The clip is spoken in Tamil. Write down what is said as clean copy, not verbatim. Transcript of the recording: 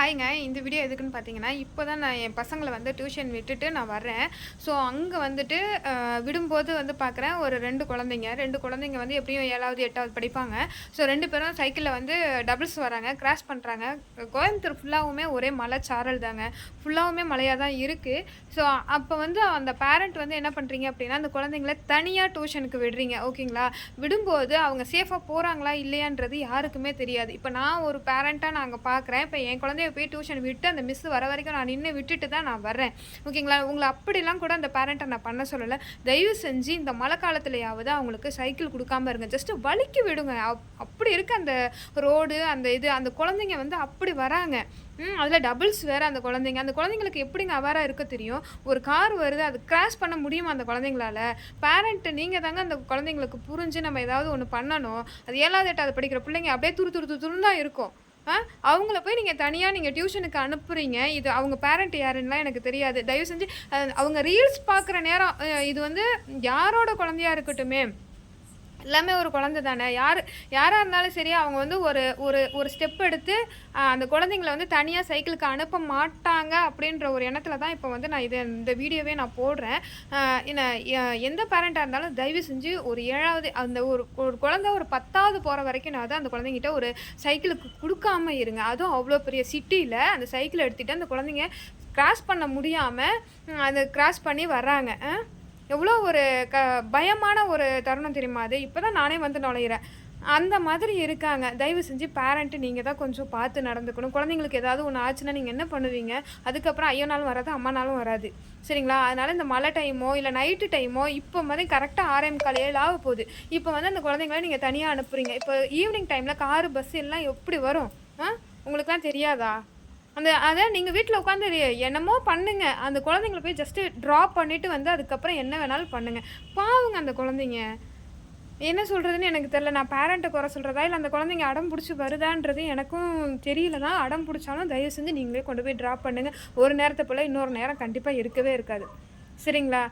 ஹாய்ங்க. இந்த வீடியோ எதுக்குன்னு பார்த்தீங்கன்னா, இப்போ தான் நான் என் பசங்கள வந்து டியூஷன் விட்டுட்டு நான் வர்றேன். ஸோ, அங்க வந்துட்டு விடும்போது வந்து பார்க்குறேன், ஒரு 2 குழந்தைங்க. 2 குழந்தைங்க வந்து எப்படியும் 7வது, 8வது படிப்பாங்க. ஸோ, 2 பேரும் சைக்கிள்ல வந்து டபுள்ஸ் வராங்க, கிராஸ் பண்றாங்க. கோயம்புத்தூர் ஃபுல்லாவுமே ஒரே மலை சாரல் தாங்க. ஃபுல்லாவுமே மழையா தான் இருக்கு. ஸோ, அப்போ வந்து அந்த பேரண்ட் வந்து என்ன பண்றீங்க அப்படின்னா, அந்த குழந்தைங்கள தனியா டியூஷனுக்கு விடுறீங்க. ஓகேங்களா? விடும்போது அவங்க சேஃபா போறாங்களா, இல்லையான்றது யாருக்குமே தெரியாது. இப்ப நான் ஒரு பேரண்ட்டா நான் அங்க பார்க்குறேன். இப்ப என் குழந்தைய போய் டியூஷன் விட்டு அந்த மிஸ் வர வரைக்கும் நான் நின்னு விட்டுட்டு தான் நான் வர்றேன். ஓகேங்களா? உங்கள அப்படிலாம் கூட அந்த பேரண்ட்ட நான் பண்ண சொல்லல. தயவு செஞ்சு இந்த மழை காலத்துலயாவது அவங்களுக்கு சைக்கிள் குடுக்காம இருங்க. ஜஸ்ட் வழுக்கி விடுங்க. அப்படி இருக்கு அந்த ரோடு, அந்த இது. அந்த குழந்தைங்க வந்து அப்படி வராங்க. அதில டபுள்ஸ் வேற அந்த குழந்தைங்க. அந்த குழந்தைங்களுக்கு எப்படிங்க அவேரா இருக்க தெரியும்? ஒரு கார் வருது, அது கிராஸ் பண்ண முடியுமா அந்த குழந்தைங்களால? பேரண்ட் நீங்க தாங்க அந்த குழந்தைங்களுக்கு புரிஞ்சு நம்ம ஏதாவது ஒண்ணு பண்ணணும். அது 7வது, 8வது படிக்கிற பிள்ளைங்க அப்படியே துரு துரு துருன்னு தான் இருக்கும். ஆ அவங்கள போய் நீங்க டியூஷனுக்கு அனுப்புறீங்க. இது அவங்க பேரண்ட் யாருன்னுலாம் எனக்கு தெரியாது. தயவு செஞ்சு அவங்க ரீல்ஸ் பார்க்குற நேரம் இது வந்து யாரோட குழந்தையா இருக்கட்டுமே, எல்லாமே ஒரு குழந்தை தானே. யாரா இருந்தாலும் சரி, அவங்க வந்து ஒரு ஒரு ஒரு ஸ்டெப் எடுத்து அந்த குழந்தைங்கள வந்து தனியா சைக்கிளுக்கு அனுப்ப மாட்டாங்க அப்படின்ற ஒரு எண்ணத்தில தான் இப்போ வந்து நான் இந்த வீடியோவே நான் போடுறேன். என்ன எந்த பேரண்ட்டா இருந்தாலும் தயவு செஞ்சு ஒரு 7வது அந்த ஒரு ஒரு குழந்தை ஒரு 10வது போற வரைக்கும்னாவது அந்த குழந்தைங்கிட்ட ஒரு சைக்கிளுக்கு குடுக்காம இருங்க. அதுவும் அவ்வளோ பெரிய சிட்டியில அந்த சைக்கிள எடுத்துட்டு அந்த குழந்தைங்க கிராஸ் பண்ண முடியாம அத கிராஸ் பண்ணி வர்றாங்க. எவ்வளோ ஒரு பயமான ஒரு தருணம் தெரியுமா அது? இப்ப தான் நானே வந்து நுழையிறேன். அந்த மாதிரி இருக்காங்க. தயவு செஞ்சு பேரண்ட் நீங்க தான் கொஞ்சம் பார்த்து நடந்துக்கணும். குழந்தைங்களுக்கு ஏதாவது ஒண்ணு ஆச்சுன்னா நீங்க என்ன பண்ணுவீங்க? அதுக்கப்புறம் ஐயோனாலும் வராது, அம்மானாலும் வராது. சரிங்களா? அதனால இந்த மழை டைமோ, இல்ல நைட்டு டைமோ இப்போ மாதிரி கரெக்ட்டா 6:45 7 ஆக போகுது. இப்போ வந்து அந்த குழந்தைங்கள நீங்க தனியா அனுப்புறீங்க. இப்போ ஈவினிங் டைம்ல காரு, பஸ் எல்லாம் எப்படி வரும்? உங்களுக்குலாம் தெரியாதா? அதான் நீங்க வீட்ல உட்காந்து என்னமோ பண்ணுங்க. அந்த குழந்தைங்கள போய் ஜஸ்ட் ட்ராப் பண்ணிட்டு வந்து அதுக்கப்புறம் என்ன வேணாலும் பண்ணுங்க. பாவங்க அந்த குழந்தைங்க. என்ன சொல்றதுன்னு எனக்கு தெரியல. நான் பேரண்ட்ட குறை சொல்றதா, இல்ல அந்த குழந்தைங்க அடம் புடிச்சு வருதான்றது எனக்கும் தெரியல தான். அடம் புடிச்சாலும் தயவு செஞ்சு நீங்களே கொண்டு போய் ட்ராப் பண்ணுங்க. ஒரு நேரத்த போல இன்னொரு நேரம் கண்டிப்பா இருக்கவே இருக்காது. சரிங்களா?